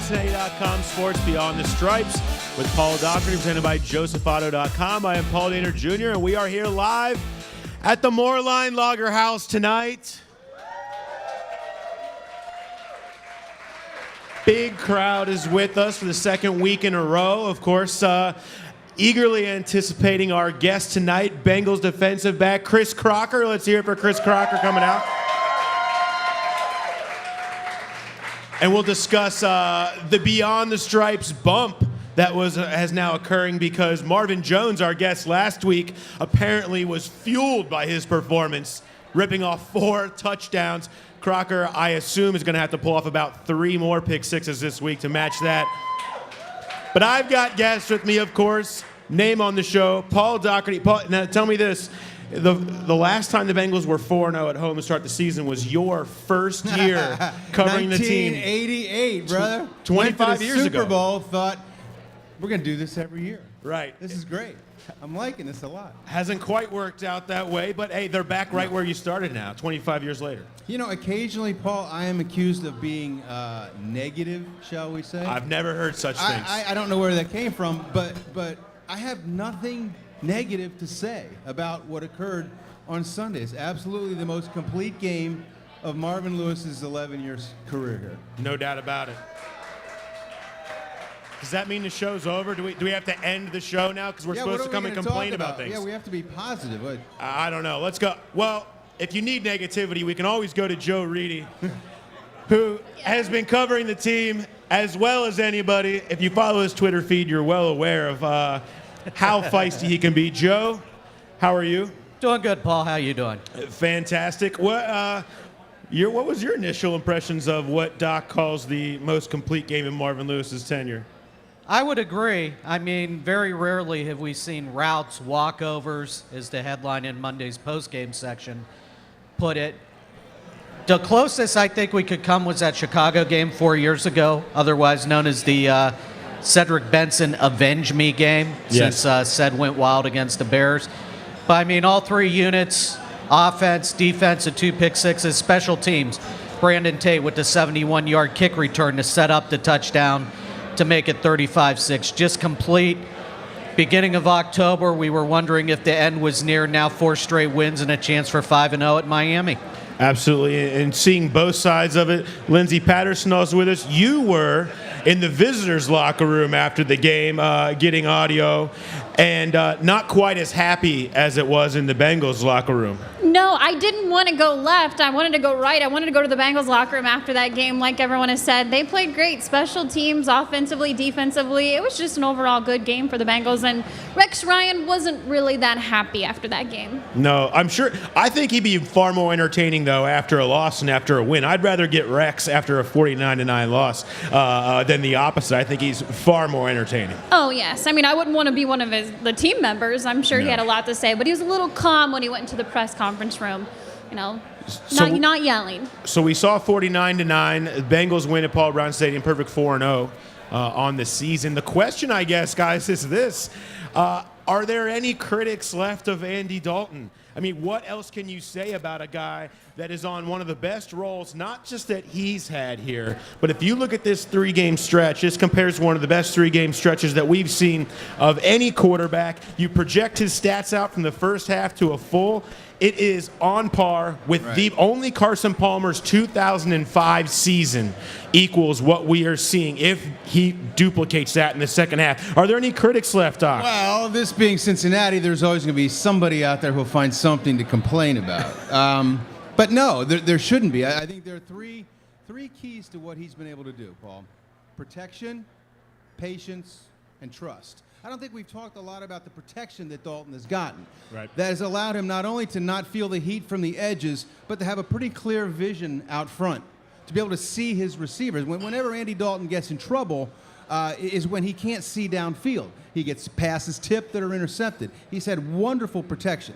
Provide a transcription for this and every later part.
Cincinnati.com Sports Beyond the Stripes with Paul Daugherty, presented by JosephAuto.com. I am Paul Daugherty Jr., and we are here live at the Moerlein Lager House tonight. Big crowd is with us for the second week in a row. Of course, eagerly anticipating our guest tonight, Bengals defensive back Chris Crocker. Let's hear it for Chris Crocker coming out. And we'll discuss the Beyond the Stripes bump that has now occurring because Marvin Jones, our guest last week, apparently was fueled by his performance, ripping off 4 touchdowns. Crocker, I assume, is going to have to pull off about 3 more pick sixes this week to match that. But I've got guests with me, of course. Name on the show, Paul Daugherty. Paul, now tell me this. The last time the Bengals were 4-0 at home to start the season was your first year covering the team. 1988, brother. 25 years ago. Super Bowl, thought, we're going to do this every year. Right. This is great. I'm liking this a lot. Hasn't quite worked out that way, but hey, they're back right where you started now, 25 years later. You know, occasionally, Paul, I am accused of being negative, shall we say. I've never heard such things. I don't know where that came from, but I have nothing negative to say about what occurred on Sunday. It's absolutely the most complete game of Marvin Lewis's 11-year career here. No doubt about it. Does that mean the show's over? Do we have to end the show now because we're supposed to come and complain about things? Yeah, we have to be positive. I don't know. Let's go. Well, if you need negativity, we can always go to Joe Reedy, who has been covering the team as well as anybody. If you follow his Twitter feed, you're well aware of how feisty he can be. Joe, how are you? Doing good, Paul. How you doing? Fantastic. What was your initial impressions of what Doc calls the most complete game in Marvin Lewis's tenure? I would agree. I mean, very rarely have we seen routes, walkovers, as the headline in Monday's postgame section put it. The closest I think we could come was that Chicago game 4 years ago, otherwise known as the Cedric Benson Avenge Me game, yes, since Ced went wild against the Bears. But I mean, all 3 units, offense, defense, and 2 pick sixes, special teams. Brandon Tate with the 71-yard kick return to set up the touchdown to make it 35-6. Just complete. Beginning of October, we were wondering if the end was near. Now 4 straight wins and a chance for 5-0 at Miami. Absolutely, and seeing both sides of it. Lindsey Patterson also with us. You were in the visitors' locker room after the game, getting audio, and not quite as happy as it was in the Bengals' locker room. No, I didn't want to go left. I wanted to go right. I wanted to go to the Bengals locker room after that game. Like everyone has said, they played great. Special teams, offensively, defensively. It was just an overall good game for the Bengals. And Rex Ryan wasn't really that happy after that game. No, I'm sure. I think he'd be far more entertaining, though, after a loss than after a win. I'd rather get Rex after a 49-9 loss than the opposite. I think he's far more entertaining. Oh, yes. I mean, I wouldn't want to be one of the team members. I'm sure he had a lot to say. But he was a little calm when he went into the press conference room, not yelling. So we saw 49-9. Bengals win at Paul Brown Stadium, perfect 4-0 on the season. The question, I guess, guys, is this. Are there any critics left of Andy Dalton? I mean, what else can you say about a guy that is on one of the best roles, not just that he's had here, but if you look at this 3-game stretch, this compares to one of the best 3-game stretches that we've seen of any quarterback. You project his stats out from the first half to a full. It is on par with the only Carson Palmer's 2005 season equals what we are seeing if he duplicates that in the second half. Are there any critics left, Doc? Well, this being Cincinnati, there's always going to be somebody out there who'll find something to complain about. But no, there shouldn't be. I think there are three keys to what he's been able to do, Paul. Protection, patience, and trust. I don't think we've talked a lot about the protection that Dalton has gotten. Right. That has allowed him not only to not feel the heat from the edges, but to have a pretty clear vision out front, to be able to see his receivers. Whenever Andy Dalton gets in trouble is when he can't see downfield. He gets passes tipped that are intercepted. He's had wonderful protection.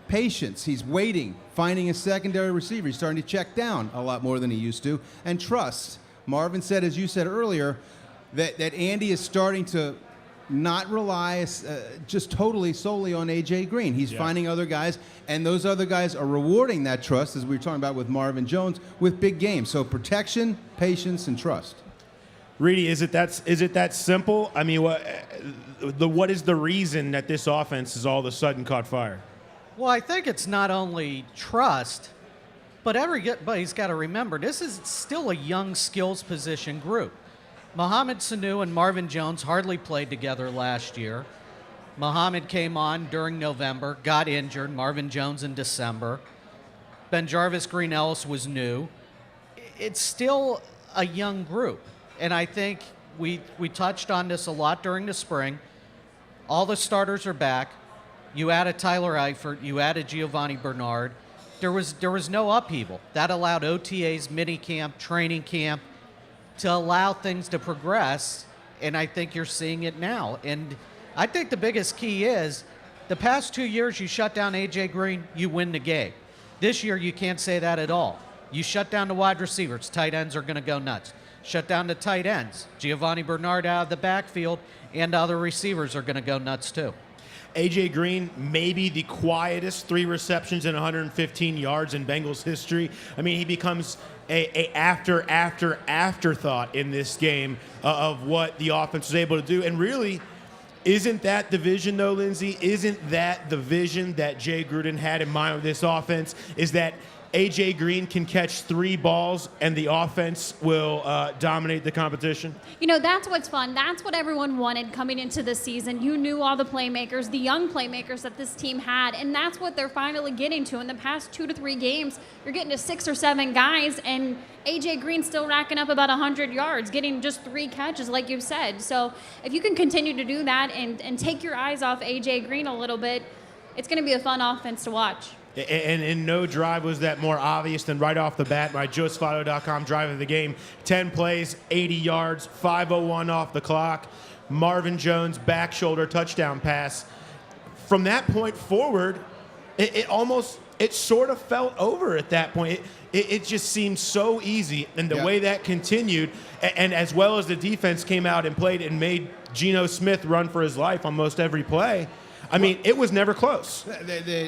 Patience, he's waiting, finding a secondary receiver. He's starting to check down a lot more than he used to. And trust. Marvin said, as you said earlier, that Andy is starting to not rely just totally solely on A.J. Green. He's finding other guys, and those other guys are rewarding that trust, as we were talking about with Marvin Jones, with big games. So protection, patience, and trust. Reedy, is it that simple? I mean, what is the reason that this offense has all of a sudden caught fire? Well, I think it's not only trust, but everybody's got to remember this is still a young skills position group. Mohamed Sanu and Marvin Jones hardly played together last year. Mohamed came on during November, got injured. Marvin Jones in December. Ben-Jarvis Green-Ellis was new. It's still a young group. And I think we touched on this a lot during the spring. All the starters are back. You added Tyler Eifert. You added Giovanni Bernard. There was no upheaval. That allowed OTAs, minicamp, training camp to allow things to progress. And I think you're seeing it now. And I think the biggest key is the past 2 years you shut down A.J. Green, you win the game. This year you can't say that at all. You shut down the wide receivers, tight ends are going to go nuts. Shut down the tight ends. Giovanni Bernard out of the backfield and other receivers are going to go nuts too. A.J. Green, maybe the quietest 3 receptions and 115 yards in Bengals history. I mean, he becomes a afterthought in this game of what the offense was able to do. And really, isn't that the vision, though, Lindsay? Isn't that the vision that Jay Gruden had in mind with this offense? Is that A.J. Green can catch 3 balls and the offense will dominate the competition? You know, that's what's fun. That's what everyone wanted coming into the season. You knew all the playmakers, the young playmakers that this team had, and that's what they're finally getting to. In the past 2 to 3 games, you're getting to 6 or 7 guys, and A.J. Green's still racking up about 100 yards, getting just 3 catches, like you said. So if you can continue to do that and take your eyes off A.J. Green a little bit, it's going to be a fun offense to watch. And in no drive was that more obvious than right off the bat. My JoeSfato.com drive of the game. 10 plays, 80 yards, 5:01 off the clock. Marvin Jones back shoulder touchdown pass. From that point forward, it sort of felt over at that point. It just seemed so easy. And the way that continued, and as well as the defense came out and played and made Geno Smith run for his life on most every play, I mean, it was never close.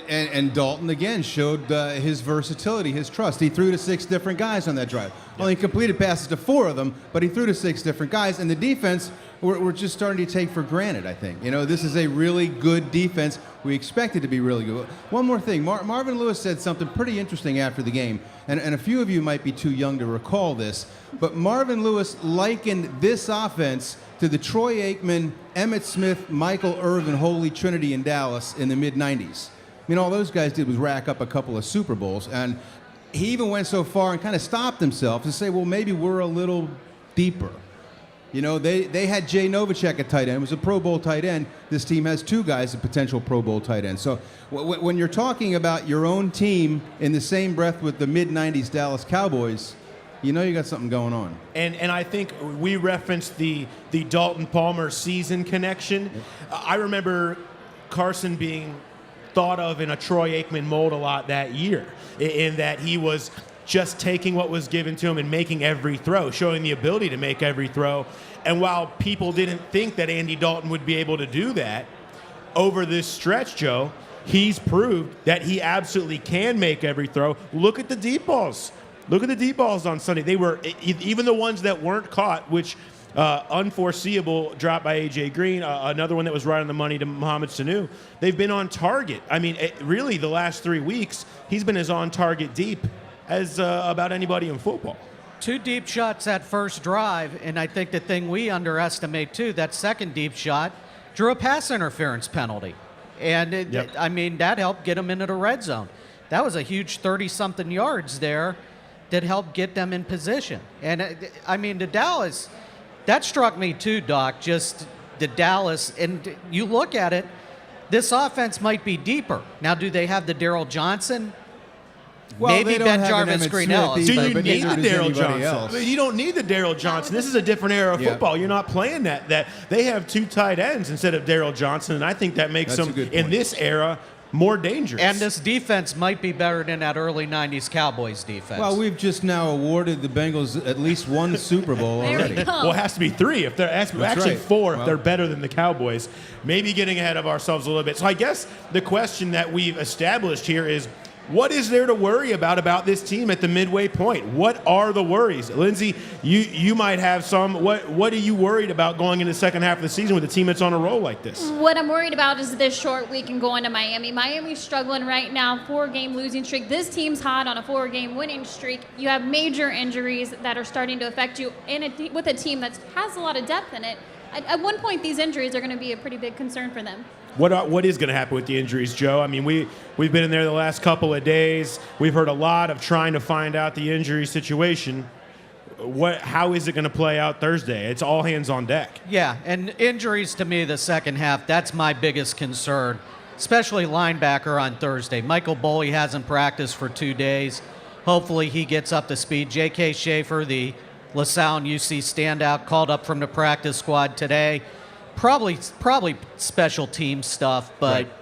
And Dalton, again, showed his versatility, his trust. He threw to 6 different guys on that drive. Only completed passes to 4 of them, but he threw to 6 different guys. And the defense, we're just starting to take for granted, I think. You know, this is a really good defense. We expect it to be really good. One more thing. Marvin Lewis said something pretty interesting after the game, and a few of you might be too young to recall this, but Marvin Lewis likened this offense to the Troy Aikman, Emmitt Smith, Michael Irvin Holy Trinity in Dallas in the mid-'90s. I mean, all those guys did was rack up a couple of Super Bowls, and he even went so far and kind of stopped himself to say, well, maybe we're a little deeper. You know, they had Jay Novacek at tight end. It was a Pro Bowl tight end. This team has 2 guys, a potential Pro Bowl tight end. So when you're talking about your own team in the same breath with the mid-'90s Dallas Cowboys, you know you got something going on. And I think we referenced the Dalton Palmer season connection. I remember Carson being thought of in a Troy Aikman mold a lot that year, in that he was just taking what was given to him and making every throw, showing the ability to make every throw. And while people didn't think that Andy Dalton would be able to do that, over this stretch, Joe, he's proved that he absolutely can make every throw. Look at the deep balls. Look at the deep balls on Sunday. They were, even the ones that weren't caught, which unforeseeable drop by A.J. Green, another one that was right on the money to Mohamed Sanu. They've been on target. I mean, really, the last 3 weeks, he's been as on target deep as about anybody in football. 2 deep shots that first drive, and I think the thing we underestimate, too, that second deep shot drew a pass interference penalty. And, I mean, that helped get them into the red zone. That was a huge 30-something yards there that helped get them in position. And, I mean, the Dallas, that struck me too, Doc, just the Dallas. And you look at it, this offense might be deeper. Now, do they have the Daryl Johnson? Well, maybe Ben-Jarvis Green-Ellis. Do you need the Daryl Johnson? You don't need the Daryl Johnson. This is a different era of football. You're not playing that. They have 2 tight ends instead of Daryl Johnson, and I think that makes them, in this era, more dangerous. And this defense might be better than that early 90s Cowboys defense. Well, we've just now awarded the Bengals at least 1 Super Bowl already. Well, it has to be 3. If they're actually 4, if they're better than the Cowboys. Maybe getting ahead of ourselves a little bit. So I guess the question that we've established here is, What is there to worry about this team at the midway point? What are the worries? Lindsay, you might have some. What are you worried about going into the second half of the season with a team that's on a roll like this? What I'm worried about is this short week and going to Miami. Miami's struggling right now, 4-game losing streak. This team's hot on a 4-game winning streak. You have major injuries that are starting to affect you with a team that has a lot of depth in it. At one point, these injuries are going to be a pretty big concern for them. What is going to happen with the injuries, Joe? I mean, we've been in there the last couple of days. We've heard a lot of trying to find out the injury situation. How is it going to play out Thursday? It's all hands on deck. Yeah, and injuries to me the second half, that's my biggest concern, especially linebacker on Thursday. Michael Boley hasn't practiced for 2 days. Hopefully he gets up to speed. J.K. Schaefer, the LaSalle and UC standout, called up from the practice squad today. Probably special team stuff, but right.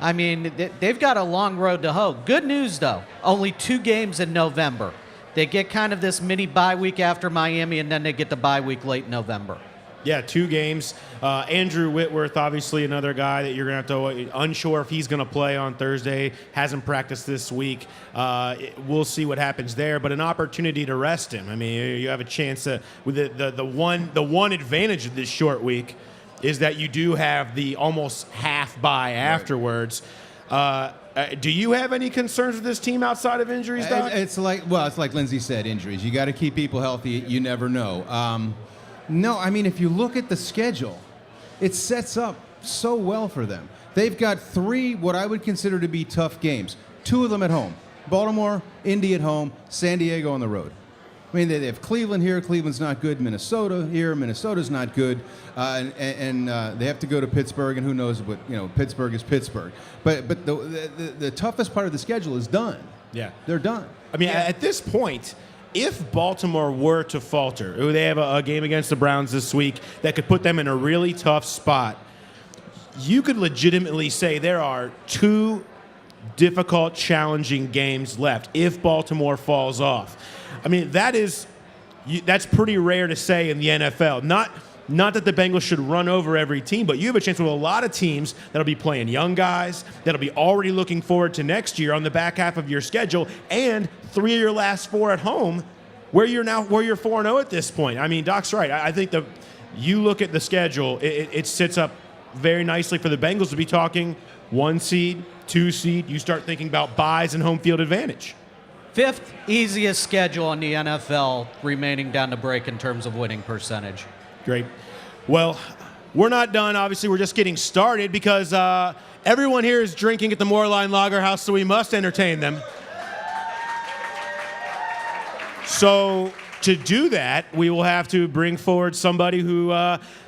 I mean, they've got a long road to hoe. Good news, though, only 2 games in November. They get kind of this mini bye week after Miami, and then they get the bye week late November. Yeah, 2 games. Andrew Whitworth, obviously another guy that you're going to have to, unsure if he's going to play on Thursday, hasn't practiced this week. We'll see what happens there, but an opportunity to rest him. I mean, you have a chance to, with the one advantage of this short week is that you do have the almost half bye afterwards. Do you have any concerns with this team outside of injuries, Doc? It's like Lindsay said, injuries. You got to keep people healthy. You never know. No, I mean, if you look at the schedule, it sets up so well for them. They've got 3 what I would consider to be tough games. 2 of them at home. Baltimore, Indy at home, San Diego on the road. I mean, they have Cleveland here. Cleveland's not good. Minnesota here. Minnesota's not good. And they have to go to Pittsburgh, and who knows what, Pittsburgh is Pittsburgh. But the toughest part of the schedule is done. Yeah. They're done. I mean, at this point, if Baltimore were to falter, they have a game against the Browns this week that could put them in a really tough spot, you could legitimately say there are 2 difficult, challenging games left if Baltimore falls off. I mean, that's pretty rare to say in the NFL. Not that the Bengals should run over every team, but you have a chance with a lot of teams that'll be playing young guys, that'll be already looking forward to next year on the back half of your schedule, and 3 of your last 4 at home, where you're 4-0 at this point. I mean, Doc's right. I think you look at the schedule, it sits up very nicely for the Bengals to be talking 1 seed, 2 seed. You start thinking about buys and home field advantage. 5th easiest schedule in the NFL remaining down the break in terms of winning percentage. Great. Well, we're not done. Obviously, we're just getting started because everyone here is drinking at the Moerlein Lager House, so we must entertain them. So to do that, we will have to bring forward somebody who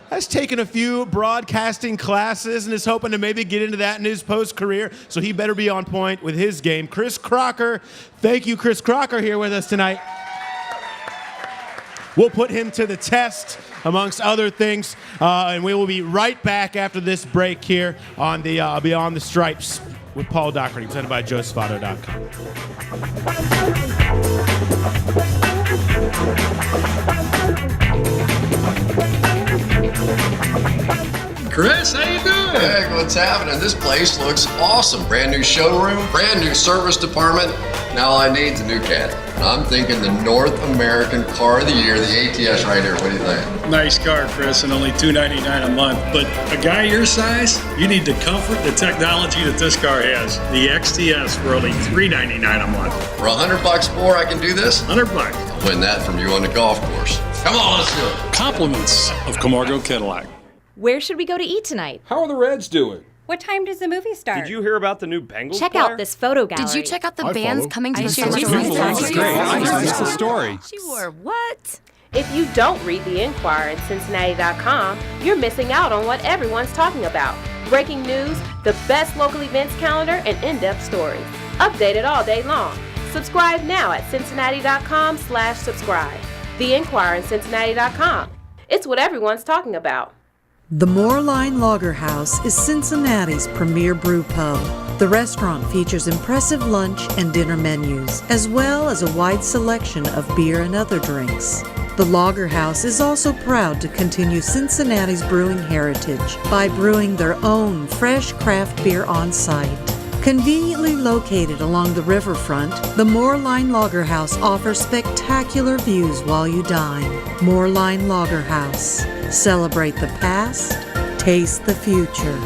has taken a few broadcasting classes and is hoping to maybe get into that in his post-career, so he better be on point with his game. Chris Crocker. Thank you, Chris Crocker, here with us tonight. We'll put him to the test, amongst other things, and we will be right back after this break here on the Beyond the Stripes with Paul Daugherty, presented by JoeSpotto.com. Chris, how you doing? Hey, what's happening? This place looks awesome. Brand new showroom, brand new service department. Now all I need is a new cat. I'm thinking the North American Car of the Year, the ATS right here. What do you think? Nice car, Chris, and only $299 a month. But a guy your size, you need the comfort, the technology that this car has. The XTS for only $399 a month. For $100 more, I can do this? $100. I'll win that from you on the golf course. Come on, let's do it. Compliments of Camargo Cadillac. Where should we go to eat tonight? How are the Reds doing? What time does the movie start? Did you hear about the new Bengals Check player? out this photo gallery. Did you check out the bands coming to the story. Sure, what? If you don't read The Inquirer at Cincinnati.com, you're missing out on what everyone's talking about. Breaking news, the best local events calendar, and in-depth stories. Updated all day long. Subscribe now at Cincinnati.com/subscribe. The Inquirer at Cincinnati.com. It's what everyone's talking about. The Moerlein Lager House is Cincinnati's premier brew pub. The restaurant features impressive lunch and dinner menus, as well as a wide selection of beer and other drinks. The Lager House is also proud to continue Cincinnati's brewing heritage by brewing their own fresh craft beer on site. Conveniently located along the riverfront, the Moerlein Lager House offers spectacular views while you dine. Moerlein Lager House. Celebrate the past, taste the future.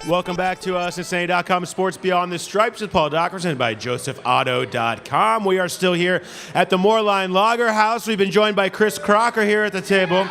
Welcome back to Cincinnati.com Sports Beyond the Stripes with Paul Daugherty by JosephAuto.com. We are still here at the Moerlein Lager House. We've been joined by Chris Crocker here at the table.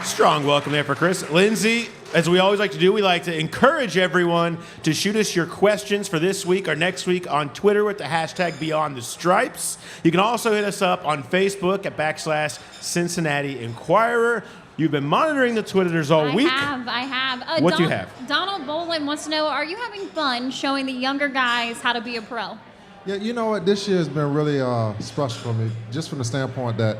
Strong welcome there for Chris. Lindsay, as we always like to do, we like to encourage everyone to shoot us your questions for this week or next week on Twitter with the hashtag Beyond the Stripes. You can also hit us up on Facebook at /Cincinnati Inquirer. You've been monitoring the Twitters all week. I have. What do you have? Donald Bolin wants to know, are you having fun showing the younger guys how to be a pro? Yeah, you know what? This year has been really special for me, just from the standpoint that,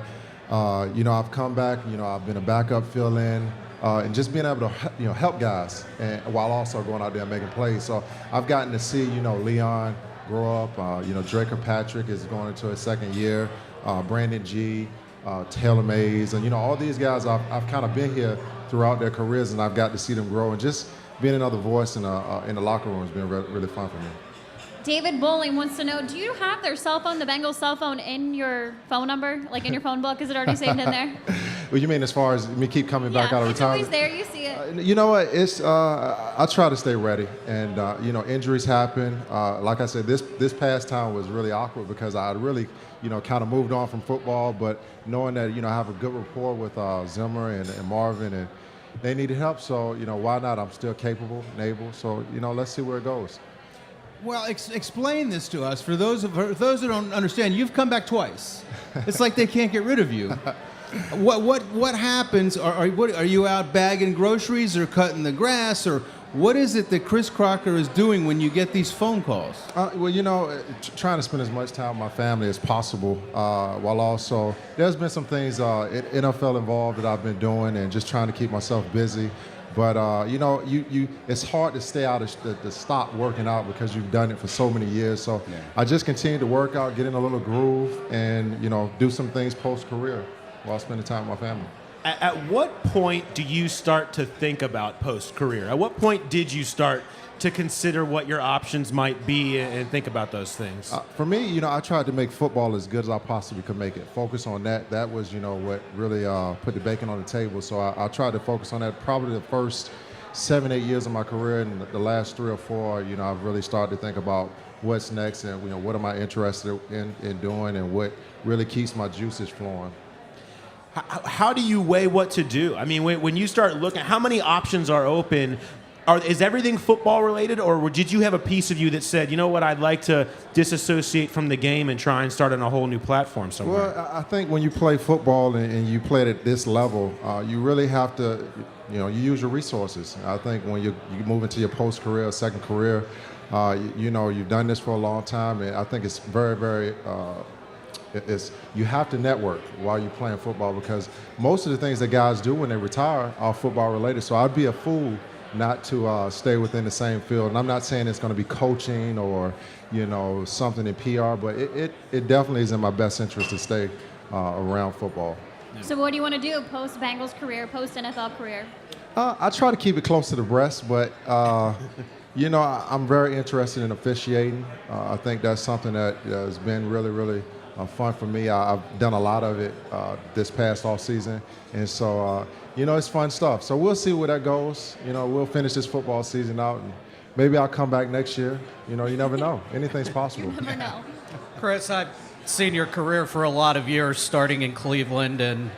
I've come back, I've been a backup fill-in, and just being able to, help guys, and while also going out there and making plays. So I've gotten to see, Leon grow up. Draker Patrick is going into his second year. Brandon G., Taylor Mays, and all these guys, I've kind of been here throughout their careers, and I've got to see them grow, and just being another voice in the locker room has been really fun for me. David Bowling wants to know, do you have their cell phone, the Bengals cell phone, in your phone number, like in your phone book? Is it already saved in there? Well, you mean as far as me keep coming back out of retirement? It's always there. You see it. You know what? It's I try to stay ready, and injuries happen. Like I said, this past time was really awkward because I really kind of moved on from football, but knowing that I have a good rapport with Zimmer and Marvin, and they needed help, so why not? I'm still capable and able, so let's see where it goes. Well, explain this to us. For those who don't understand, you've come back twice. It's like they can't get rid of you. What happens? Are you out bagging groceries or cutting the grass, or what is it that Chris Crocker is doing when you get these phone calls? Trying to spend as much time with my family as possible, while also there's been some things NFL involved that I've been doing, and just trying to keep myself busy. But it's hard to stay out to stop working out because you've done it for so many years. So yeah. I just continue to work out, get in a little groove, and do some things post-career while spending time with my family. At what point do you start to think about post-career? At what point did you start to consider what your options might be and think about those things? For me, I tried to make football as good as I possibly could make it. Focus on that. That was, what really put the bacon on the table. So I tried to focus on that probably the first 7-8 years of my career, and the last 3 or 4, I've really started to think about what's next and, what am I interested in doing, and what really keeps my juices flowing. How do you weigh what to do? I mean, when you start looking, how many options are open? Is everything football related, or did you have a piece of you that said, you know what, I'd like to disassociate from the game and try and start on a whole new platform somewhere? Well, I think when you play football and you play it at this level, you really have to, you use your resources. I think when you move into your post-career, second career, you've done this for a long time, and I think it's very, very you have to network while you're playing football, because most of the things that guys do when they retire are football related. So I'd be a fool not to stay within the same field. And I'm not saying it's going to be coaching or, something in PR, but it definitely is in my best interest to stay around football. So what do you want to do post-Bengals career, post-NFL career? I try to keep it close to the breast, but, I'm very interested in officiating. I think that's something that has been really, really fun for me. I've done a lot of it this past off season, and so it's fun stuff. So we'll see where that goes. We'll finish this football season out, and maybe I'll come back next year. You never know. Anything's possible. You never know. Chris, I've seen your career for a lot of years, starting in Cleveland, and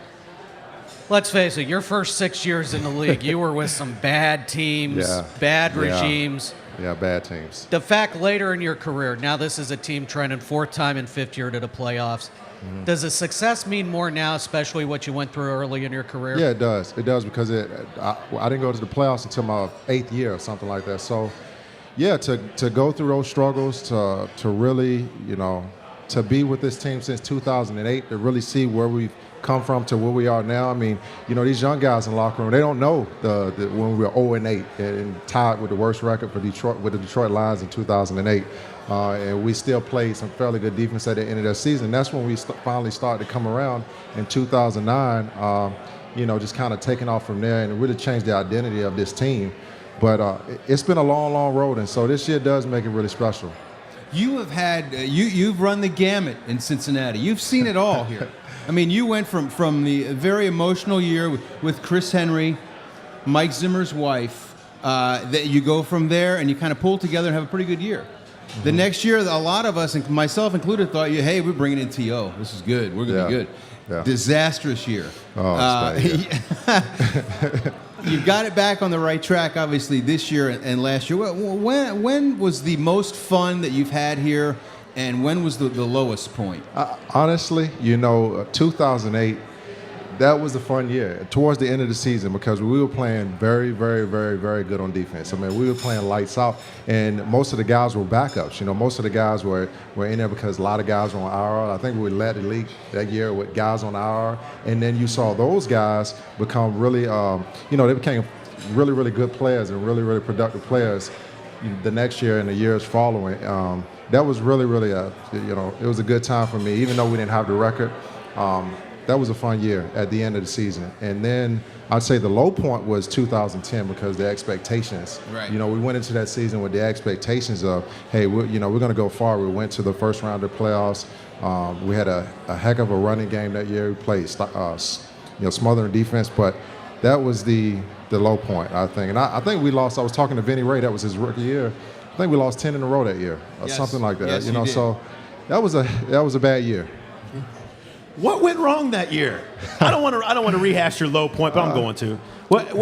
let's face it, your first 6 years in the league, you were with some bad teams, bad regimes. Yeah, bad teams. The fact later in your career, now this is a team trending 4th time in 5th year to the playoffs. Mm-hmm. Does the success mean more now, especially what you went through early in your career? Yeah, it does. It does, because I didn't go to the playoffs until my 8th year or something like that. So, yeah, to go through those struggles, to really, to be with this team since 2008, to really see where we've come from to where we are now. I mean, these young guys in the locker room, they don't know when we were 0-8 and tied with the worst record for Detroit with the Detroit Lions in 2008. And we still played some fairly good defense at the end of that season. That's when we finally started to come around in 2009, just kind of taking off from there, and it really changed the identity of this team. But it's been a long, long road, and so this year does make it really special. You have had you've run the gamut in Cincinnati. You've seen it all here. I mean, you went from the very emotional year with Chris Henry, Mike Zimmer's wife. That you go from there and you kind of pull together and have a pretty good year. The next year, a lot of us, and myself included, thought, hey, we're bringing in T.O. This is good. We're going to be good. Yeah. Disastrous year. Oh, You've got it back on the right track, obviously, this year and last year. When was the most fun that you've had here, and when was the lowest point? Honestly, 2008, that was a fun year towards the end of the season because we were playing very, very, very, very good on defense. I mean, we were playing lights out, and most of the guys were backups. Most of the guys were in there because a lot of guys were on IR. I think we led the league that year with guys on IR, and then you saw those guys become really, they became really, really good players and really, really productive players the next year and the years following. That was really, really, it was a good time for me, even though we didn't have the record. That was a fun year at the end of the season. And then I'd say the low point was 2010 because the expectations. Right. We went into that season with the expectations of, hey, we're going to go far. We went to the first round of playoffs. We had a heck of a running game that year. We played smothering defense, but that was the low point, I think. And I think we lost. I was talking to Vinny Ray. That was his rookie year. I think we lost 10 in a row that year, or something like that. Yes, you did. So that was a bad year. What went wrong that year? I don't want to rehash your low point, but I'm going to. What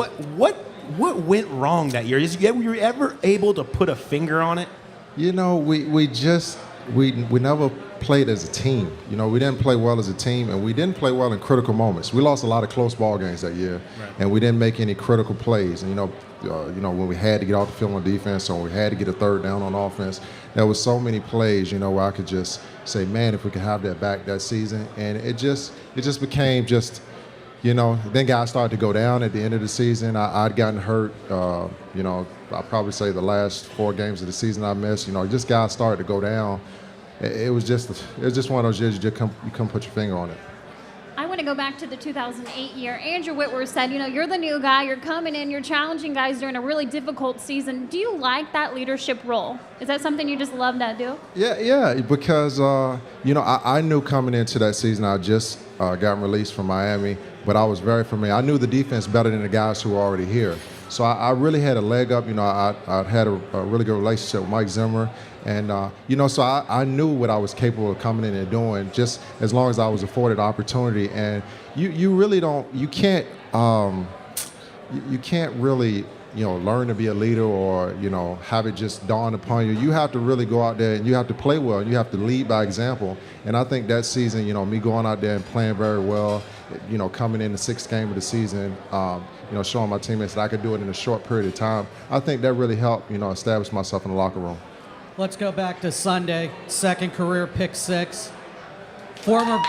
went wrong that year? Were you ever able to put a finger on it? We never played as a team. We didn't play well as a team, and we didn't play well in critical moments. We lost a lot of close ball games that year, and we didn't make any critical plays. And when we had to get off the field on defense, or we had to get a third down on offense, there was so many plays, where I could just say, man, if we could have that back that season. And it just became then guys started to go down at the end of the season. I'd gotten hurt, I'd probably say the last 4 games of the season I missed. Just guys started to go down. It was just one of those years you couldn't put your finger on it. I want to go back to the 2008 year. Andrew Whitworth said, you're the new guy, you're coming in, you're challenging guys during a really difficult season. Do you like that leadership role? Is that something you just love to do? Yeah, because, I knew coming into that season, I just got released from Miami, but I was very familiar. I knew the defense better than the guys who were already here. So I really had a leg up. I had a really good relationship with Mike Zimmer. And, so I knew what I was capable of coming in and doing just as long as I was afforded opportunity. And you really can't really, learn to be a leader or, have it just dawn upon you. You have to really go out there and you have to play well and you have to lead by example. And I think that season, me going out there and playing very well, coming in the 6th game of the season, showing my teammates that I could do it in a short period of time, I think that really helped, establish myself in the locker room. Let's go back to Sunday, 2nd career pick 6. Former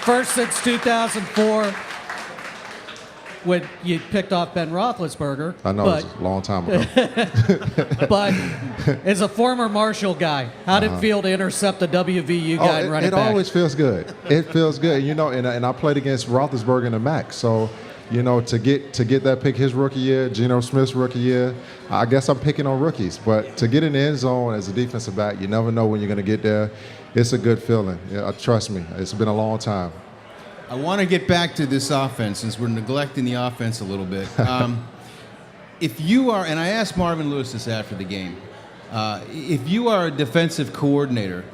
first since 2004 when you picked off Ben Roethlisberger. I know, it was a long time ago. But as a former Marshall guy, how did it feel to intercept the WVU guy and run it back? It always feels good. It feels good, and I played against Roethlisberger in the MAC, so to get that pick his rookie year, Geno Smith's rookie year, I guess I'm picking on rookies. But to get in the end zone as a defensive back, you never know when you're going to get there. It's a good feeling. Trust me, it's been a long time. I want to get back to this offense since we're neglecting the offense a little bit. If you are, and I asked Marvin Lewis this after the game, if you are a defensive coordinator,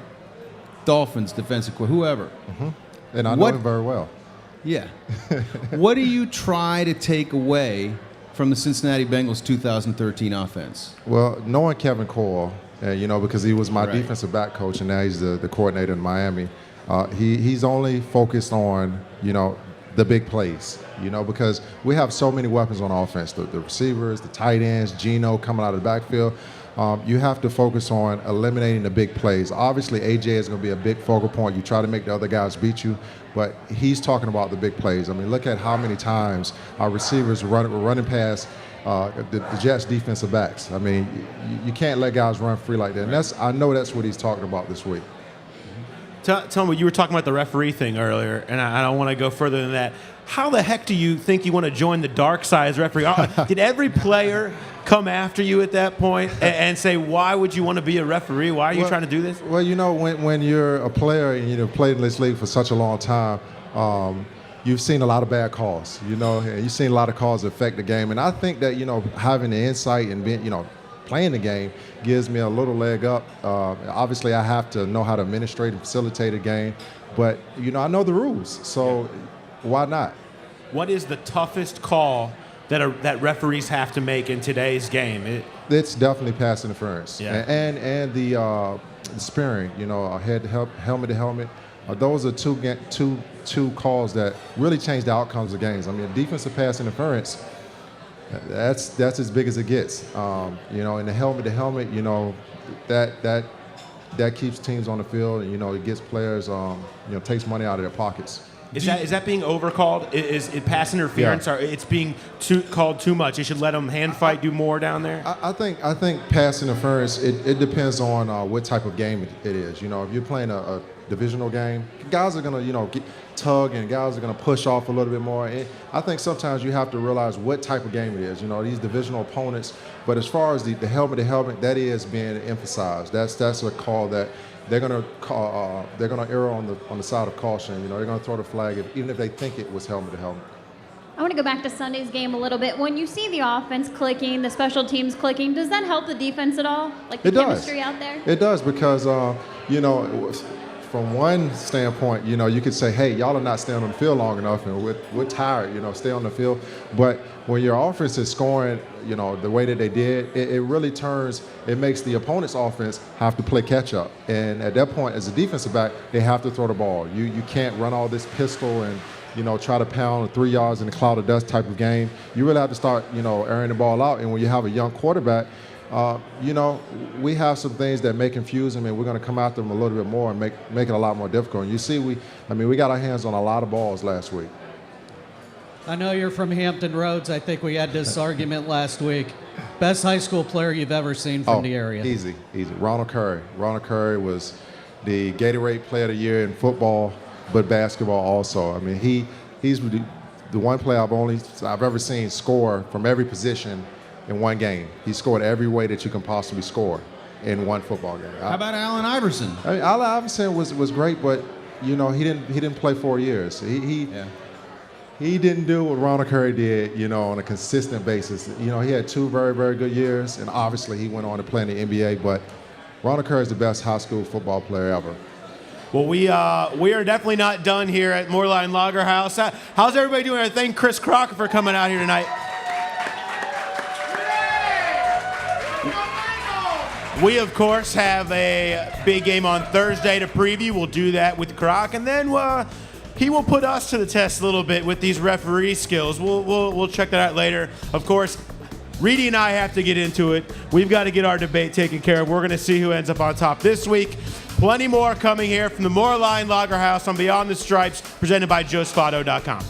Dolphins defensive coordinator, whoever. And I know him very well. Yeah. What do you try to take away from the Cincinnati Bengals 2013 offense? Well, knowing Kevin Coyle, because he was my defensive back coach and now he's the coordinator in Miami, he's only focused on, the big plays, because we have so many weapons on offense, the receivers, the tight ends, Geno coming out of the backfield. you have to focus on eliminating the big plays. Obviously, AJ is going to be a big focal point. You try to make the other guys beat you, but he's talking about the big plays. I mean, look at how many times our receivers were running past the Jets defensive backs. I mean, you can't let guys run free like that. And I know that's what he's talking about this week. Tell me, you were talking about the referee thing earlier, and I don't want to go further than that. How the heck do you think you want to join the dark side as referee? Did every player come after you at that point and say, why would you want to be a referee? Why are you trying to do this? Well, when you're a player and you've played in this league for such a long time, you've seen a lot of bad calls, and you've seen a lot of calls affect the game. And I think that, having the insight and being, playing the game gives me a little leg up. Obviously, I have to know how to administrate and facilitate a game, but I know the rules, so why not? What is the toughest call that referees have to make in today's game? It's definitely pass interference, yeah. and the spearing. Helmet to helmet. Those are two calls that really change the outcomes of games. I mean, defensive pass interference. That's as big as it gets. In the helmet to helmet, that keeps teams on the field. It gets players, takes money out of their pockets. Is that being overcalled? Is it pass interference, or it's being called too much? You should let them hand fight, do more down there. I think pass interference. It depends on what type of game it is. If you're playing a divisional game, guys are gonna tug and guys are gonna push off a little bit more. And I think sometimes you have to realize what type of game it is. These divisional opponents. But as far as the helmet to helmet, that is being emphasized. That's a call that they're gonna err on the side of caution. They're gonna throw the flag even if they think it was helmet to helmet. I want to go back to Sunday's game a little bit. When you see the offense clicking, the special teams clicking, does that help the defense at all? Like the chemistry out there? It does because from one standpoint, you could say, hey, y'all are not staying on the field long enough and we're tired, stay on the field. But when your offense is scoring, the way that they did, it really it makes the opponent's offense have to play catch up. And at that point, as a defensive back, they have to throw the ball. You can't run all this pistol and, try to pound 3 yards in a cloud of dust type of game. You really have to start, airing the ball out. And when you have a young quarterback, we have some things that may confuse them, and we're going to come after them a little bit more and make it a lot more difficult. And you see, we got our hands on a lot of balls last week. I know you're from Hampton Roads. I think we had this argument last week. Best high school player you've ever seen from the area? Easy. Ronald Curry. Ronald Curry was the Gatorade Player of the Year in football, but basketball also. I mean, he's the one player I've ever seen score from every position in one game. He scored every way that you can possibly score in one football game. How about Allen Iverson? Allen Iverson was great, but he didn't play 4 years. He didn't do what Ronald Curry did, on a consistent basis. He had 2 very, very good years, and obviously he went on to play in the NBA, but Ronald Curry is the best high school football player ever. Well, we are definitely not done here at Moerlein Lager House. How's everybody doing? I thank Chris Crocker for coming out here tonight. We, of course, have a big game on Thursday to preview. We'll do that with Croc, and then he will put us to the test a little bit with these referee skills. We'll check that out later. Of course, Reedy and I have to get into it. We've got to get our debate taken care of. We're going to see who ends up on top this week. Plenty more coming here from the Moerlein Lager House on Beyond the Stripes, presented by JoeSpotto.com.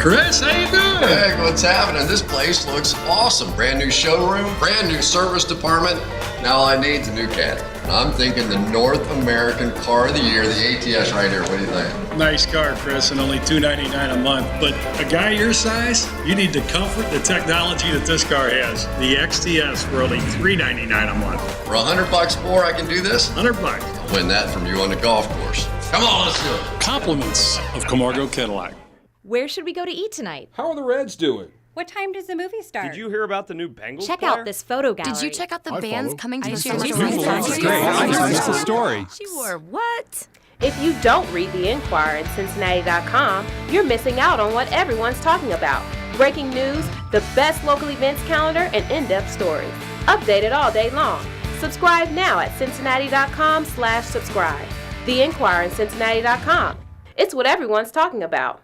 Chris, how you doing? Hey, what's happening? This place looks awesome. Brand new showroom, brand new service department. Now all I need is a new cat. And I'm thinking the North American Car of the Year, the ATS right here. What do you think? Nice car, Chris, and only $299 a month. But a guy your size, you need the comfort, the technology that this car has. The XTS for only $399 a month. For $100 more, I can do this? $100. I'll win that from you on the golf course. Come on, let's do it. Compliments of Camargo Cadillac. Where should we go to eat tonight? How are the Reds doing? What time does the movie start? Did you hear about the new Bengals Check player? out this photo gallery. Did you check out the bands coming to the Cincinnati Bengals? Great. I missed the story. Sure, what? If you don't read the Inquirer at Cincinnati.com, you're missing out on what everyone's talking about. Breaking news, the best local events calendar, and in-depth stories. Updated all day long. Subscribe now at Cincinnati.com/subscribe. The Inquirer at Cincinnati.com. It's what everyone's talking about.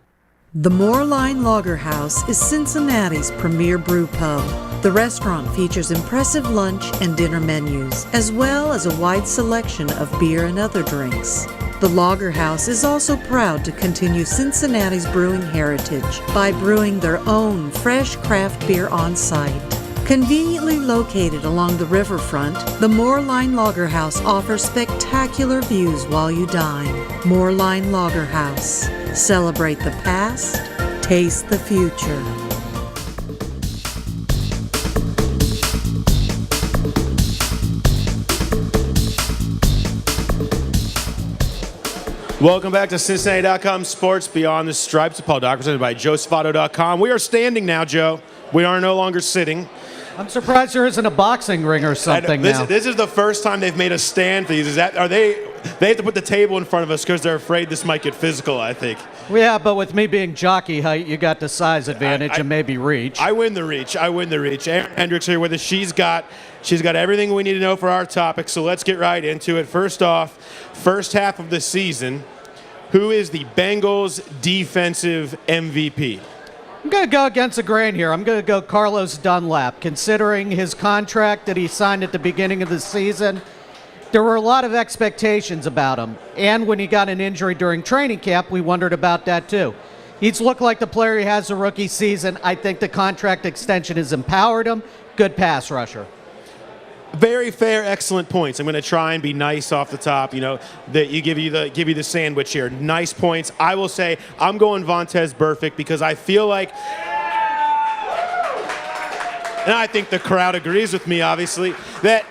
The Moerlein Lager House is Cincinnati's premier brew pub. The restaurant features impressive lunch and dinner menus, as well as a wide selection of beer and other drinks. The Lager House is also proud to continue Cincinnati's brewing heritage by brewing their own fresh craft beer on site. Conveniently located along the riverfront, the Moerlein Lager House offers spectacular views while you dine. Moerlein Lager House. Celebrate the past, taste the future. Welcome back to Cincinnati.com Sports Beyond the Stripes. Paul Daugherty, presented by JoeSavato.com. We are standing now, Joe. We are no longer sitting. I'm surprised there isn't a boxing ring or something now. This is the first time they've made a stand for these. They have to put the table in front of us because they're afraid this might get physical, I think. Well, yeah, but with me being jockey height, you got the size advantage and maybe reach. I win the reach. Erin Hendricks here with us. She's got everything we need to know for our topic, so let's get right into it. First off, first half of the season, who is the Bengals defensive MVP? I'm going to go against the grain here. I'm going to go Carlos Dunlap. Considering his contract that he signed at the beginning of the season, there were a lot of expectations about him. And when he got an injury during training camp, we wondered about that too. He's looked like the player he has a rookie season. I think the contract extension has empowered him. Good pass rusher. Very fair, excellent points. I'm going to try and be nice off the top. You know, that give you the sandwich here. Nice points. I will say I'm going Vontaze Burfict because I feel like, and I think the crowd agrees with me, obviously, that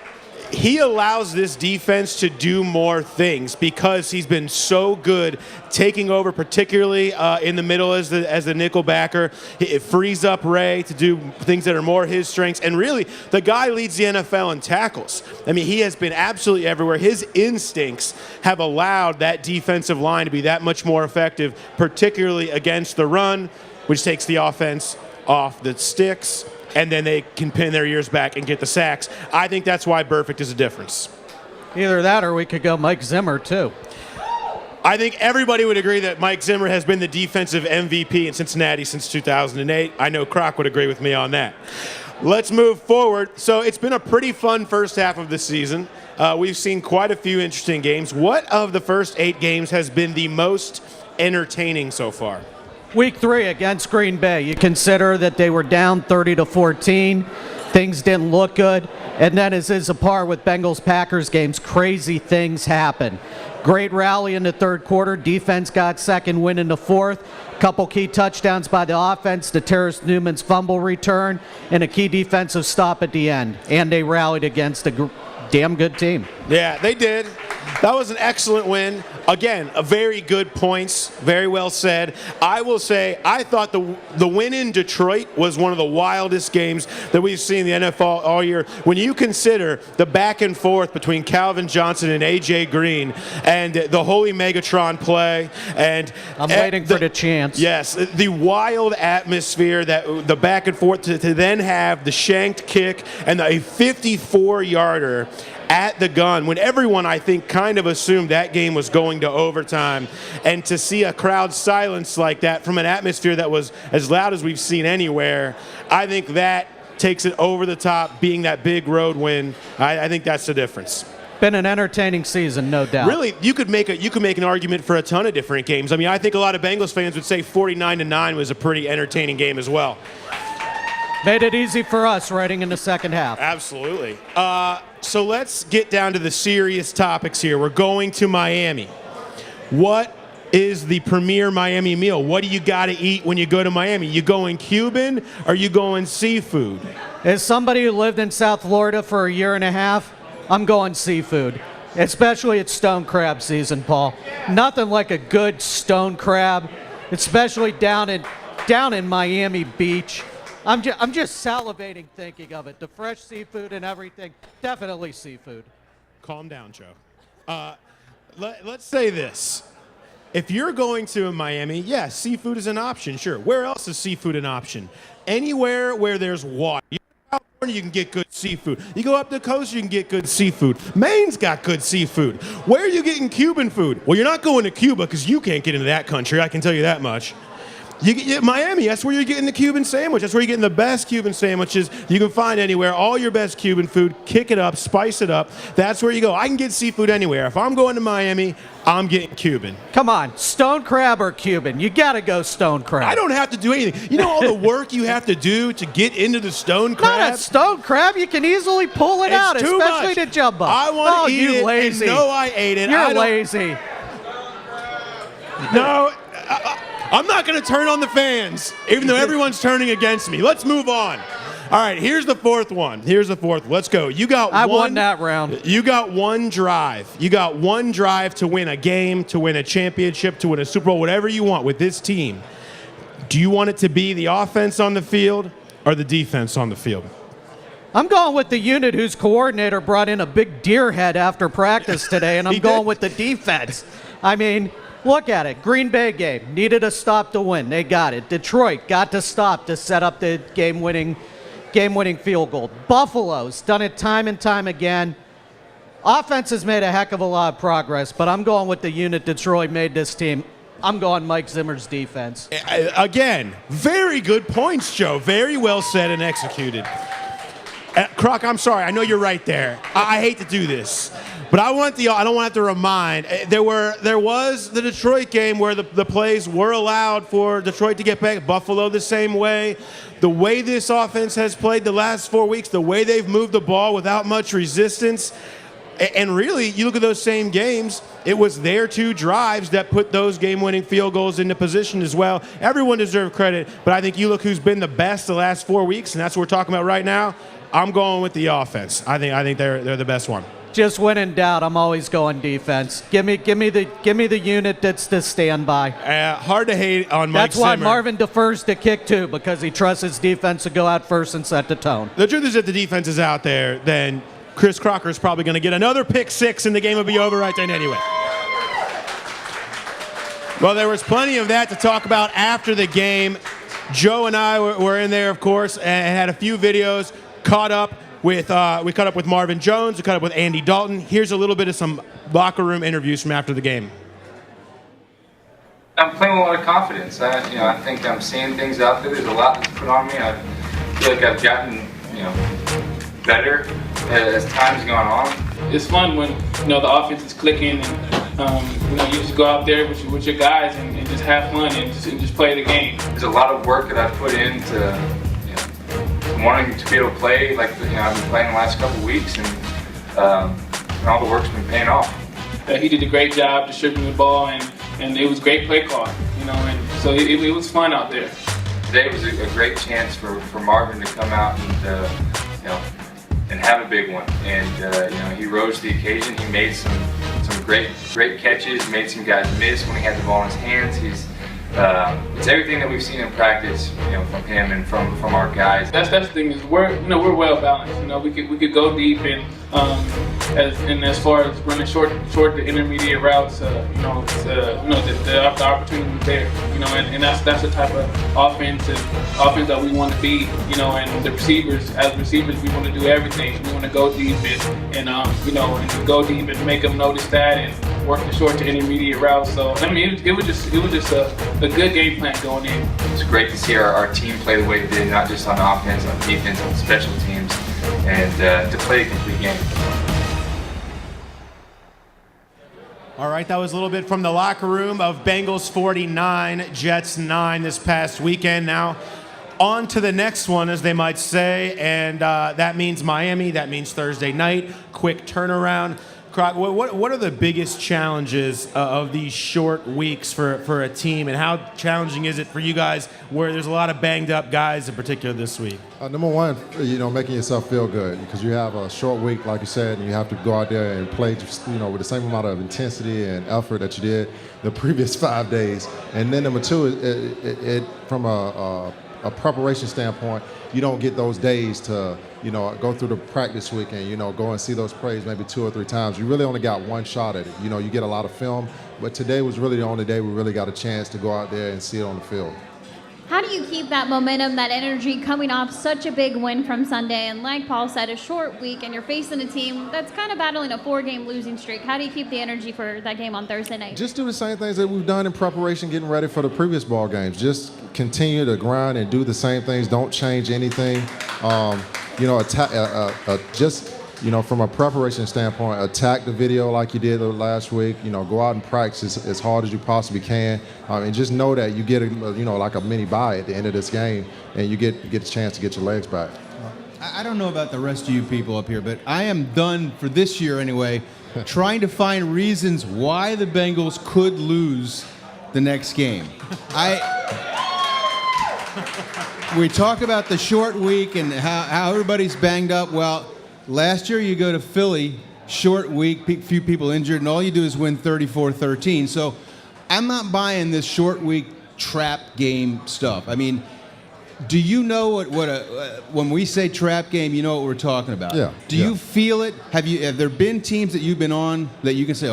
he allows this defense to do more things because he's been so good taking over, particularly in the middle as the nickel backer. It frees up Ray to do things that are more his strengths. And really, the guy leads the NFL in tackles. I mean, he has been absolutely everywhere. His instincts have allowed that defensive line to be that much more effective, particularly against the run, which takes the offense off the sticks, and then they can pin their ears back and get the sacks. I think that's why Burfict is a difference. Either that or we could go Mike Zimmer, too. I think everybody would agree that Mike Zimmer has been the defensive MVP in Cincinnati since 2008. I know Croc would agree with me on that. Let's move forward. So it's been a pretty fun first half of the season. We've seen quite a few interesting games. What of the first 8 games has been the most entertaining so far? Week 3 against Green Bay. You consider that they were down 30-14. Things didn't look good. And then, as is a par with Bengals-Packers games, crazy things happen. Great rally in the third quarter. Defense got second win in the fourth. Couple key touchdowns by the offense, to Terrace Newman's fumble return, and a key defensive stop at the end. And they rallied against a damn good team. Yeah, they did. That was an excellent win. Again, a very good points. Very well said. I will say, I thought the win in Detroit was one of the wildest games that we've seen in the NFL all year. When you consider the back and forth between Calvin Johnson and A.J. Green and the Holy Megatron play. And I'm waiting for the chance. Yes, the wild atmosphere, that the back and forth to then have the shanked kick and a 54-yarder at the gun when everyone, I think, kind of assumed that game was going to overtime. And to see a crowd silence like that from an atmosphere that was as loud as we've seen anywhere, I think that takes it over the top, being that big road win. I think that's the difference. Been an entertaining season, no doubt. Really, you could make an argument for a ton of different games. I mean, I think a lot of Bengals fans would say 49-9 was a pretty entertaining game as well. Made it easy for us writing in the second half. Absolutely. So let's get down to the serious topics here. We're going to Miami. What is the premier Miami meal? What do you got to eat when you go to Miami? You going Cuban or you going seafood? As somebody who lived in South Florida for a year and a half, I'm going seafood. Especially at stone crab season, Paul. Nothing like a good stone crab, especially down in Miami Beach. I'm just salivating thinking of it. The fresh seafood and everything. Definitely seafood. Calm down, Joe. Let's say this. If you're going to Miami, yeah, seafood is an option, sure. Where else is seafood an option? Anywhere where there's water. You're in you can get good seafood. You go up the coast, you can get good seafood. Maine's got good seafood. Where are you getting Cuban food? Well, you're not going to Cuba because you can't get into that country. I can tell you that much. You get Miami, that's where you're getting the Cuban sandwich. That's where you're getting the best Cuban sandwiches you can find anywhere. All your best Cuban food, kick it up, spice it up. That's where you go. I can get seafood anywhere. If I'm going to Miami, I'm getting Cuban. Come on, stone crab or Cuban? You got to go stone crab. I don't have to do anything. You know all the work you have to do to get into the stone crab? Not a stone crab. You can easily pull it out, too especially much. to jumbo. I want to eat you it lazy. and know I ate it. You're lazy. No, I'm not going to turn on the fans, even though everyone's turning against me. Let's move on. All right, here's the fourth one. Let's go. I won that round. You got one drive. You got one drive to win a game, to win a championship, to win a Super Bowl, whatever you want with this team. Do you want it to be the offense on the field or the defense on the field? I'm going with the unit whose coordinator brought in a big deer head after practice today, and I'm going with the defense. I mean, look at it. Green Bay game. Needed a stop to win. They got it. Detroit got to stop to set up the game-winning field goal. Buffalo's done it time and time again. Offense has made a heck of a lot of progress, but I'm going with the unit Detroit made this team. I'm going Mike Zimmer's defense. Again, very good points, Joe. Very well said and executed. Croc, I'm sorry. I know you're right there. I hate to do this. But I don't want to have to remind. There was the Detroit game where the plays were allowed for Detroit to get back. Buffalo the same way. The way this offense has played the last 4 weeks, the way they've moved the ball without much resistance, and really, you look at those same games, it was their two drives that put those game-winning field goals into position as well. Everyone deserves credit, but I think you look who's been the best the last 4 weeks, and that's what we're talking about right now. I'm going with the offense. I think they're the best one. Just when in doubt, I'm always going defense. Give me the unit that's the standby. Hard to hate on Mike That's why Zimmer. Marvin defers to kick too, because he trusts his defense to go out first and set the tone. The truth is, if the defense is out there, then Chris Crocker is probably going to get another pick six, and the game will be over right then anyway. Well, there was plenty of that to talk about after the game. Joe and I were in there, of course, and had a few videos. We caught up with Marvin Jones. We caught up with Andy Dalton. Here's a little bit of some locker room interviews from after the game. I'm playing with a lot of confidence. I think I'm seeing things out there. There's a lot that's put on me. I feel like I've gotten, better as time's gone on. It's fun when the offense is clicking and you just go out there with your guys and just have fun and just play the game. There's a lot of work that I've put into wanting to be able to play like I've been playing the last couple of weeks, and all the work's been paying off. He did a great job distributing the ball, and it was great play call, and so it was fun out there. Today was a great chance for Marvin to come out and have a big one, and he rose to the occasion. He made some great catches, made some guys miss when he had the ball in his hands. It's everything that we've seen in practice, from him and from our guys. That's the thing is we're well balanced. We could go deep and as far as running short to intermediate routes, the opportunity was there, and that's the type of offense that we want to be, and the receivers, as receivers, we want to do everything. We want to go deep and go deep and make them notice that and work the short to intermediate routes. So it was just a good game plan going in. It's great to see our team play the way it did, not just on offense, on defense, on special teams, and to play a complete game. All right, that was a little bit from the locker room of Bengals 49, Jets 9 this past weekend. Now, on to the next one, as they might say, and that means Miami. That means Thursday night. Quick turnaround. Croc, what are the biggest challenges of these short weeks for a team, and how challenging is it for you guys where there's a lot of banged up guys in particular this week? Number one, making yourself feel good, because you have a short week, like you said, and you have to go out there and play, with the same amount of intensity and effort that you did the previous 5 days. And then number two, it from a preparation standpoint, you don't get those days to, go through the practice week and, go and see those plays maybe 2 or 3 times. You really only got one shot at it. You get a lot of film, but today was really the only day we really got a chance to go out there and see it on the field. How do you keep that momentum, that energy coming off such a big win from Sunday? And like Paul said, a short week, and you're facing a team that's kind of battling a 4-game losing streak. How do you keep the energy for that game on Thursday night? Just do the same things that we've done in preparation, getting ready for the previous ball games. Just continue to grind and do the same things. Don't change anything. From a preparation standpoint, attack the video like you did last week. Go out and practice as hard as you possibly can, and just know that you get like a mini bye at the end of this game, and you get a chance to get your legs back. I don't know about the rest of you people up here, but I am done for this year anyway, trying to find reasons why the Bengals could lose the next game. We talk about the short week and how everybody's banged up. Well, last year you go to Philly, short week, few people injured, and all you do is win 34-13. So I'm not buying this short week trap game stuff. I mean, do you know when we say trap game, you know what we're talking about? Yeah. Do you feel it? Have there been teams that you've been on that you can say,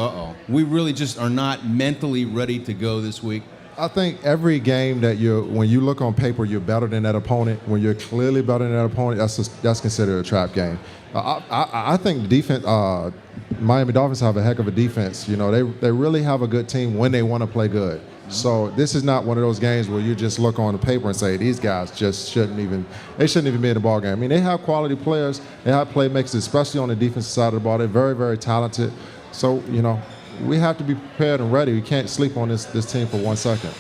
we really just are not mentally ready to go this week? I think every game that when you look on paper, you're better than that opponent. When you're clearly better than that opponent, that's considered a trap game. I think the defense, Miami Dolphins have a heck of a defense. They really have a good team when they want to play good. So this is not one of those games where you just look on the paper and say these guys just shouldn't even be in the ball game. I mean, they have quality players. They have playmakers, especially on the defensive side of the ball. They're very, very talented. So we have to be prepared and ready. We can't sleep on this team for 1 second.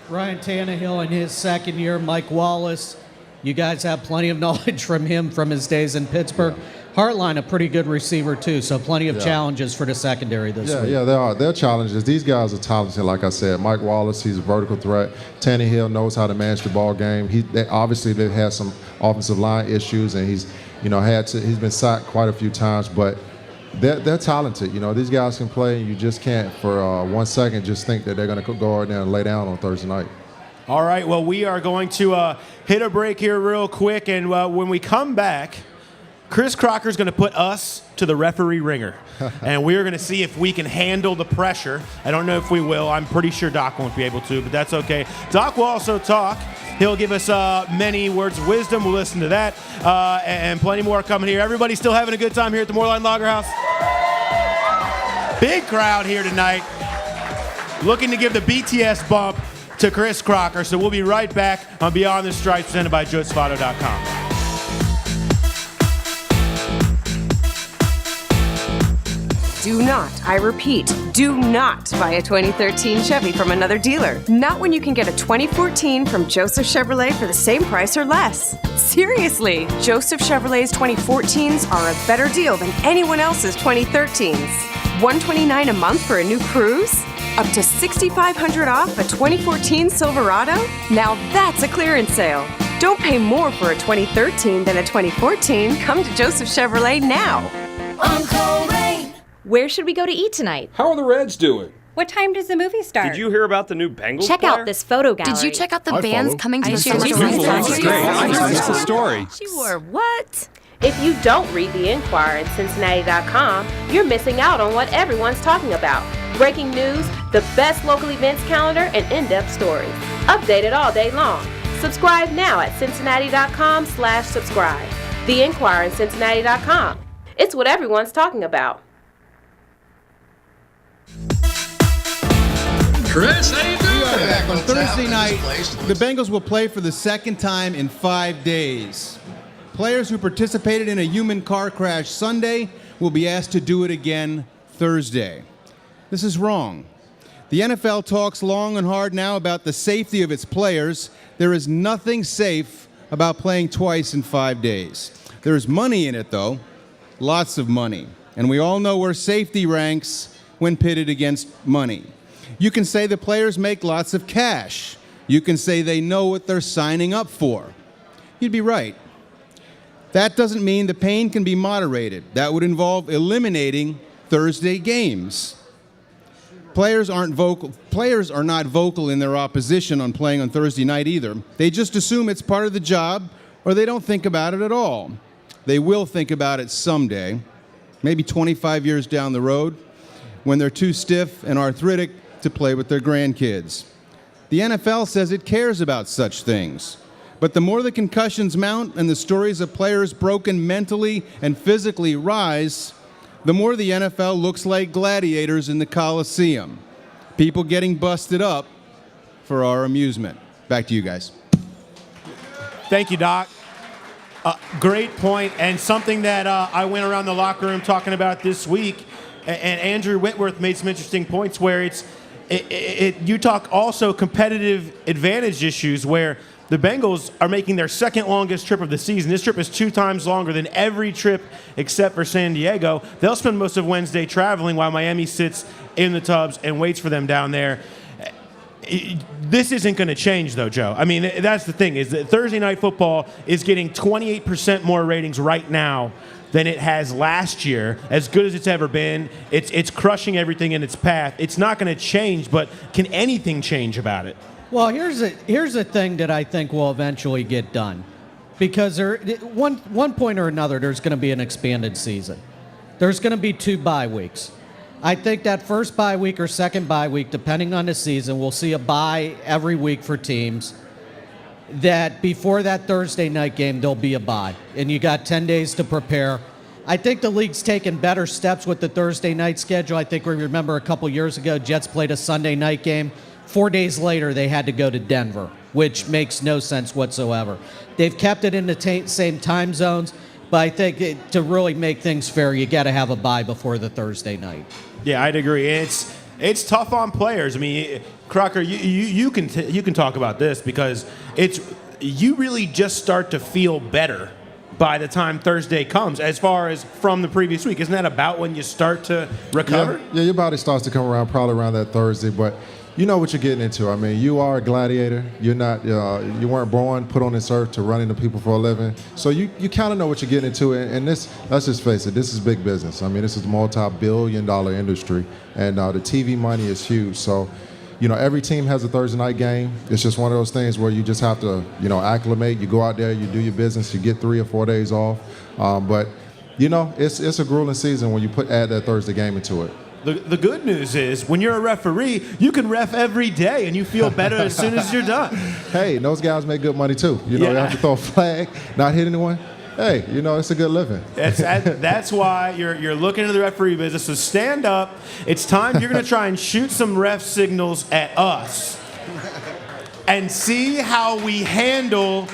Ryan Tannehill in his second year, Mike Wallace. You guys have plenty of knowledge from him from his days in Pittsburgh. Yeah. Hartline, a pretty good receiver, too, so plenty of challenges for the secondary this week. Yeah, there are. There are challenges. These guys are talented, like I said. Mike Wallace, he's a vertical threat. Tannehill knows how to manage the ball game. They've had some offensive line issues, and he's been sacked quite a few times, but they're talented. These guys can play, and you just can't for 1 second just think that they're going to go out there and lay down on Thursday night. All right, well, we are going to hit a break here real quick, and when we come back, Chris Crocker is going to put us to the referee ringer, and we're going to see if we can handle the pressure. I don't know if we will. I'm pretty sure Doc won't be able to, but that's okay. Doc will also talk. He'll give us many words of wisdom. We'll listen to that, and plenty more coming here. Everybody still having a good time here at the Moerlein Lager House? Big crowd here tonight, looking to give the BTS bump to Chris Crocker. So we'll be right back on Beyond the Stripes, presented by JoeSavato.com. Do not, I repeat, do not buy a 2013 Chevy from another dealer. Not when you can get a 2014 from Joseph Chevrolet for the same price or less. Seriously, Joseph Chevrolet's 2014s are a better deal than anyone else's 2013s. $129 a month for a new Cruise? Up to $6,500 off a 2014 Silverado? Now that's a clearance sale. Don't pay more for a 2013 than a 2014. Come to Joseph Chevrolet now. Uncle Ray. Where should we go to eat tonight? How are the Reds doing? What time does the movie start? Did you hear about the new Bengals Check player? out this photo gallery. Did you check out the bands coming to the story. Sure, what? If you don't read the Inquirer at Cincinnati.com, you're missing out on what everyone's talking about. Breaking news, the best local events calendar, and in-depth stories. Updated all day long. Subscribe now at Cincinnati.com/subscribe. The Inquirer at Cincinnati.com. It's what everyone's talking about. Chris, how you doing? On Thursday night, the Bengals will play for the second time in 5 days. Players who participated in a human car crash Sunday will be asked to do it again Thursday. This is wrong. The NFL talks long and hard now about the safety of its players. There is nothing safe about playing twice in 5 days. There is money in it, though, lots of money. And we all know where safety ranks when pitted against money. You can say the players make lots of cash. You can say they know what they're signing up for. You'd be right. That doesn't mean the pain can be moderated. That would involve eliminating Thursday games. Players are not vocal in their opposition on playing on Thursday night either. They just assume it's part of the job, or they don't think about it at all. They will think about it someday, maybe 25 years down the road, when they're too stiff and arthritic to play with their grandkids. The NFL says it cares about such things. But the more the concussions mount and the stories of players broken mentally and physically rise, the more the NFL looks like gladiators in the Coliseum. People getting busted up for our amusement. Back to you guys. Thank you, Doc. Great point, and something that I went around the locker room talking about this week, and Andrew Whitworth made some interesting points where you talk also competitive advantage issues where the Bengals are making their second longest trip of the season. This trip is 2 times longer than every trip except for San Diego. They'll spend most of Wednesday traveling while Miami sits in the tubs and waits for them down there. This isn't going to change, though, Joe. I mean, that's the thing, is that Thursday Night Football is getting 28% more ratings right now than it has last year, as good as it's ever been. It's crushing everything in its path. It's not going to change, but can anything change about it? Well, here's a thing that I think will eventually get done, because one point or another, there's going to be an expanded season. There's going to be 2 bye weeks. I think that first bye week or second bye week, depending on the season, we'll see a bye every week for teams. That before that Thursday night game, there'll be a bye, and you got 10 days to prepare. I think the league's taken better steps with the Thursday night schedule. I think we remember a couple years ago, Jets played a Sunday night game. 4 days later, they had to go to Denver, which makes no sense whatsoever. They've kept it in the same time zones, but I think to really make things fair, you got to have a bye before the Thursday night. Yeah, I'd agree. It's tough on players. I mean, Crocker, you can talk about this because you really just start to feel better by the time Thursday comes, as far as from the previous week. Isn't that about when you start to recover? Yeah, your body starts to come around probably around that Thursday, but you know what you're getting into. I mean, you are a gladiator. You're not. You weren't born, put on this earth to run into people for a living. So you kind of know what you're getting into. And this, let's just face it, this is big business. I mean, this is a multi-billion-dollar industry, and the TV money is huge. So, every team has a Thursday night game. It's just one of those things where you just have to, acclimate. You go out there, you do your business, you get 3 or 4 days off. But it's a grueling season when you add that Thursday game into it. The good news is when you're a referee, you can ref every day and you feel better as soon as you're done. Hey, those guys make good money too. They have to throw a flag, not hit anyone. Hey, it's a good living. That's why you're looking into the referee business. So stand up. It's time. You're going to try and shoot some ref signals at us and see how we handle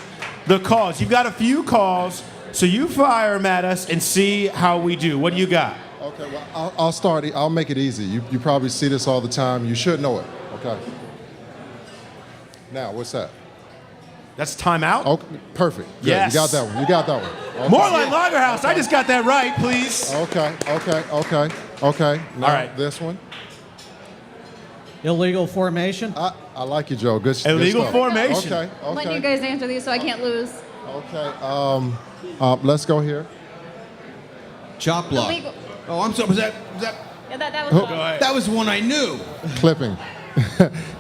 the calls. You've got a few calls, so you fire them at us and see how we do. What do you got? Okay, well, I'll start. I'll make it easy. You probably see this all the time. You should know it. Okay. Now, what's that? That's timeout? Okay, perfect. Good. Yes. You got that one. You got that one. Okay. Moerlein Lager House. Okay. I just got that right, please. Okay. Now, all right. This one. Illegal formation? I like you, Joe. Good Illegal stuff. formation. Okay. I'm letting you guys answer these so I can't lose. Okay. Let's go here. Chop block. Illegal. Oh, I'm sorry. Was that? Yeah, that was That was one I knew. Clipping.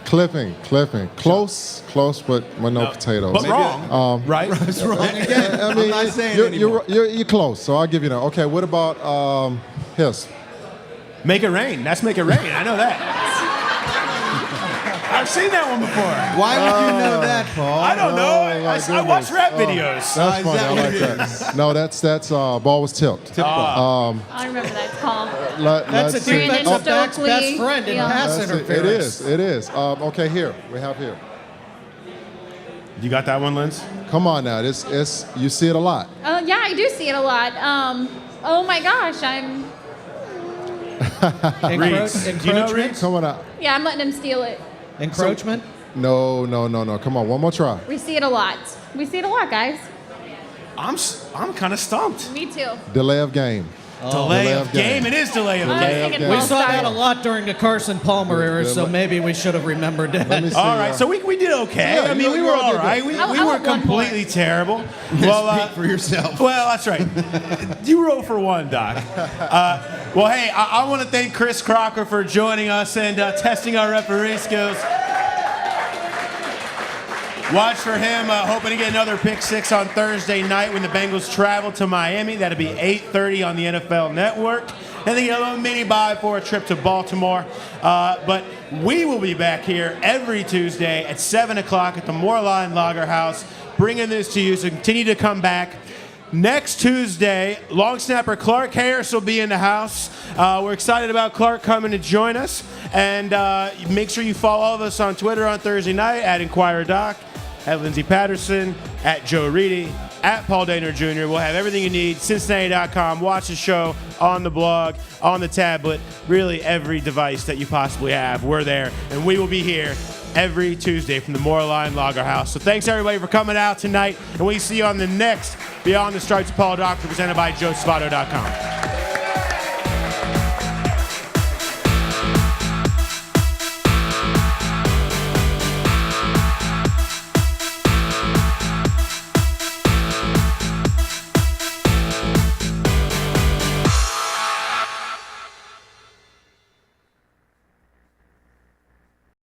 Clipping. Close, but with no potatoes. But wrong, right? It's wrong again. I mean, I'm not saying anymore. you're close, so I'll give you that. Okay, what about hiss? Make it rain. That's make it rain. I know that. I've seen that one before. Why would you know that, Paul? I don't know. I watch rap videos. That's funny. I like that. No, that's ball was tipped. Tip ball. I remember that. It's called. That's a defensive back's Stokely. best friend in pass interference. It is. Okay, here. We have here. You got that one, Linz? Come on now. You see it a lot. Yeah, I do see it a lot. Oh my gosh, I'm. Reeds. Do you know Reeds? Come on out. Yeah, I'm letting him steal it. Encroachment? No. Come on, one more try. We see it a lot. Guys. I'm kind of stumped. Me too. Delay of game. Delay of game. It is delay of game. We saw that a lot during the Carson Palmer era, so maybe we should have remembered that. All right, so we did okay. Yeah, I mean, we were all right. We were completely terrible. Well, speak for yourself. Well, that's right. You roll for one, Doc. Well, hey, I want to thank Chris Crocker for joining us and testing our referee skills. Watch for him, hoping to get another pick six on Thursday night when the Bengals travel to Miami. That'll be 8:30 on the NFL Network. and then get a little mini buy for a trip to Baltimore. But we will be back here every Tuesday at 7 o'clock at the Moerlein Lager House, bringing this to you, so continue to come back. Next Tuesday, long snapper Clark Harris will be in the house. We're excited about Clark coming to join us. And make sure you follow all of us on Twitter on Thursday night, at Inquirer Doc, at Lindsey Patterson, at Joe Reedy, at Paul Daugherty Jr. We'll have everything you need. Cincinnati.com. Watch the show on the blog, on the tablet, really every device that you possibly have. We're there. And we will be here every Tuesday from the Moerlein Lager House. So thanks, everybody, for coming out tonight. And we see you on the next Beyond the Stripes Paul Daugherty, presented by JoeSavato.com.